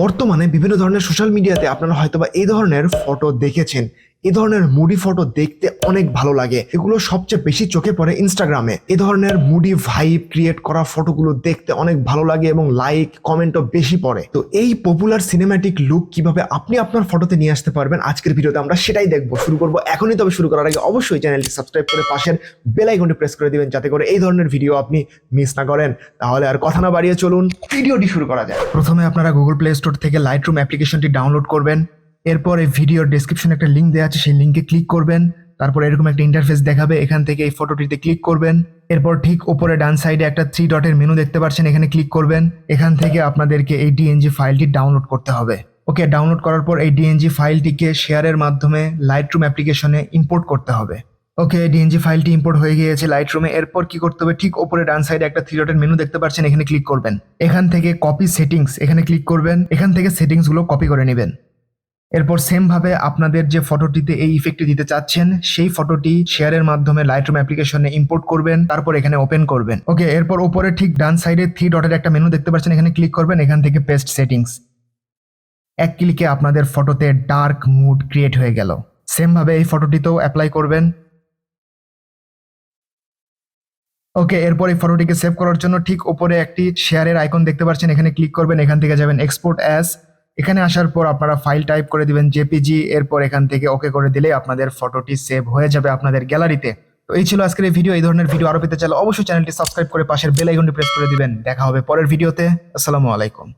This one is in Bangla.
বর্তমানে বিভিন্ন ধরনের সোশ্যাল মিডিয়াতে আপনারা হয়তোবা এই ধরনের ফটো দেখেছেন। এই ধরনের মুডি ফটো দেখতে অনেক ভালো লাগে, এগুলো সবচেয়ে বেশি চোখে পড়ে ইনস্টাগ্রামে। এই ধরনের মুডি ভাইব ক্রিয়েট করা ফটোগুলো দেখতে অনেক ভালো লাগে এবং লাইক কমেন্টও বেশি পড়ে। তো এই পপুলার সিনেম্যাটিক লুক কিভাবে আপনি আপনার ফটোতে নিয়ে আসতে পারবেন, আজকের ভিডিওতে আমরা সেটাই দেখবো। শুরু করবো এখনই, তবে শুরু করার আগে অবশ্যই চ্যানেলটি সাবস্ক্রাইব করে পাশের বেল আইকনটি প্রেস করে দিবেন, যাতে করে এই ধরনের ভিডিও আপনি মিস না করেন। তাহলে আর কথা না বাড়িয়ে চলুন ভিডিওটি শুরু করা যায়। প্রথমে আপনারা গুগল প্লে স্টোর থেকে লাইটরুম অ্যাপ্লিকেশনটি ডাউনলোড করবেন। এরপর এই ভিডিওর ডেসক্রিপশনে একটা লিঙ্ক দেওয়া আছে, সেই লিঙ্কে ক্লিক করবেন। তারপর এরকম একটা ইন্টারফেস দেখাবে, এখান থেকে এই ফটোটিতে ক্লিক করবেন। এরপর ঠিক উপরে ডান সাইডে একটা 3 ডটের মেনু দেখতে পাচ্ছেন, এখানে ক্লিক করবেন। এখান থেকে আপনাদেরকে এই ডিএনজি ফাইলটি ডাউনলোড করতে হবে। ওকে, ডাউনলোড করার পর এই ডিএনজি ফাইলটিকে শেয়ারের মাধ্যমে লাইটরুম অ্যাপ্লিকেশনে ইম্পোর্ট করতে হবে। ওকে, ডিএনজি ফাইলটি ইম্পোর্ট হয়ে গিয়েছে লাইটরুমে। এরপর কি করতে হবে, ঠিক উপরে ডান সাইডে একটা 3 ডটের মেনু দেখতে পাচ্ছেন, এখানে ক্লিক করবেন। এখান থেকে কপি সেটিংস এখানে ক্লিক করবেন। এখান থেকে সেটিংসগুলো কপি করে নেবেন। এরপর সেম ভাবে আপনাদের যে ফটোটিতে এই ইফেক্টটি দিতে চাচ্ছেন, সেই ফটোটি শেয়ারের মাধ্যমে লাইটরুম অ্যাপ্লিকেশনে ইম্পোর্ট করবেন। তারপর এখানে ওপেন করবেন। ওকে, এরপর উপরে ঠিক ডান সাইডে 3 ডটের একটা মেনু দেখতে পাচ্ছেন, এখানে ক্লিক করবেন। এখান থেকে পেস্ট সেটিংস। এক ক্লিকে আপনাদের ফটোতে ডার্ক মুড ক্রিয়েট হয়ে গেল। সেম ভাবে এই ফটোটিতেও অ্যাপ্লাই করবেন। ওকে, এরপর এই ফটোটিকে সেভ করার জন্য ঠিক উপরে একটি শেয়ারের আইকন দেখতে পাচ্ছেন, এখানে ক্লিক করবেন। এখান থেকে যাবেন এক্সপোর্ট অ্যাজ। এখানে আসার পর আপনারা ফাইল টাইপ করে দিবেন জেপিজি। এরপর এখান থেকে ওকে করে দিলে আপনাদের ফটোটি সেভ হয়ে যাবে আপনাদের গ্যালারিতে। তো এই ছিল আজকের এই ভিডিও। এই ধরনের ভিডিও আরো পেতে চাইলে অবশ্যই চ্যানেলটি সাবস্ক্রাইব করে পাশের বেল আইকনটি প্রেস করে দিবেন। দেখা হবে পরের ভিডিওতে। আসসালামু আলাইকুম।